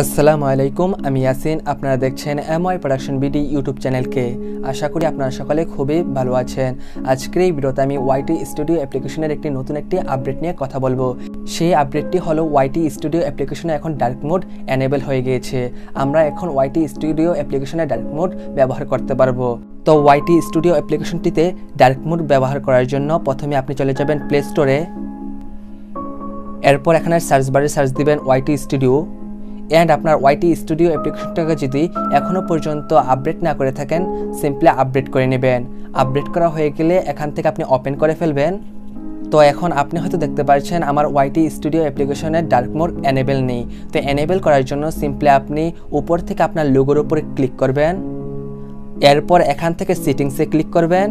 আসসালামু আলাইকুম, আমি ইয়াসিন। আপনারা দেখছেন এমওয়াই প্রোডাকশন বিডি ইউটিউব চ্যানেলকে। আশা করি আপনারা সকলে খুবই ভালো আছেন। আজকের এই ভিডিওতে আমি ওয়াইটি স্টুডিও অ্যাপ্লিকেশনের নতুন একটি আপডেট নিয়ে কথা বলবো। সেই আপডেটটি হলো ওয়াইটি স্টুডিও অ্যাপ্লিকেশনে এখন ডার্ক মোড এনেবল হয়ে গিয়েছে। আমরা এখন ওয়াইটি স্টুডিও অ্যাপ্লিকেশনে ডার্ক মোড ব্যবহার করতে পারবো। তো ওয়াইটি স্টুডিও অ্যাপ্লিকেশনটিতে ডার্ক মোড ব্যবহার করার জন্য প্রথমে আপনি চলে যাবেন প্লে স্টোরে। এরপর এখানে সার্চ বারে সার্চ দিবেন ওয়াইটি স্টুডিও। অ্যান্ড আপনার ওয়াইটি স্টুডিও অ্যাপ্লিকেশনটাকে যদি এখনও পর্যন্ত আপডেট না করে থাকেন, সিম্পলি আপডেট করে নেবেন। আপডেট করা হয়ে গেলে এখান থেকে আপনি ওপেন করে ফেলবেন। তো এখন আপনি হয়তো দেখতে পাচ্ছেন আমার ওয়াইটি স্টুডিও অ্যাপ্লিকেশনের ডার্ক মোড এনেবল নেই। তো এনেবল করার জন্য সিম্পলি আপনি উপর থেকে আপনার লোগোর উপরে ক্লিক করবেন। এরপর এখান থেকে সেটিংসে ক্লিক করবেন।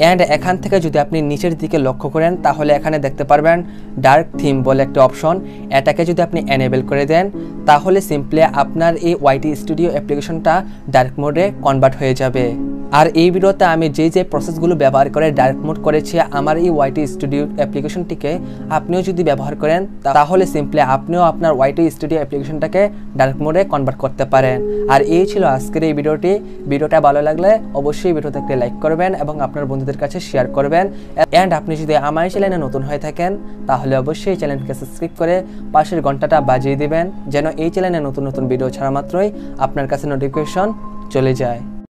অ্যান্ড এখান থেকে যদি আপনি নিচের দিকে লক্ষ্য করেন তাহলে এখানে দেখতে পারবেন ডার্ক থিম বলে একটা অপশন। এটাকে যদি আপনি এনেবল করে দেন তাহলে সিম্পলি আপনার এই ওয়াইটি স্টুডিও অ্যাপ্লিকেশনটা ডার্ক মোডে কনভার্ট হয়ে যাবে। আর এই ভিডিওতে আমি যে প্রসেসগুলো ব্যবহার করে ডার্ক মোড করেছি আমার এই ওয়াইটি স্টুডিও অ্যাপ্লিকেশনটিকে আপনিও যদি ব্যবহার করেন তাহলে সিম্পলি আপনিও আপনার ওয়াইটি স্টুডিও অ্যাপ্লিকেশনটাকে ডার্ক মোডে কনভার্ট করতে পারেন। আর এই ছিল আজকের এই ভিডিওটা ভালো লাগলে অবশ্যই ভিডিওতে একটা লাইক করবেন এবং আপনার বন্ধুদের কাছে শেয়ার করবেন। অ্যান্ড আপনি যদি আমার চ্যানেলে নতুন হয়ে থাকেন তাহলে অবশ্যই চ্যানেলকে সাবস্ক্রাইব করে পাশের ঘন্টাটা বাজিয়ে দিবেন যেন এই চ্যানেলে নতুন নতুন ভিডিও ছাড়া মাত্রই আপনার কাছে নোটিফিকেশন চলে যায়।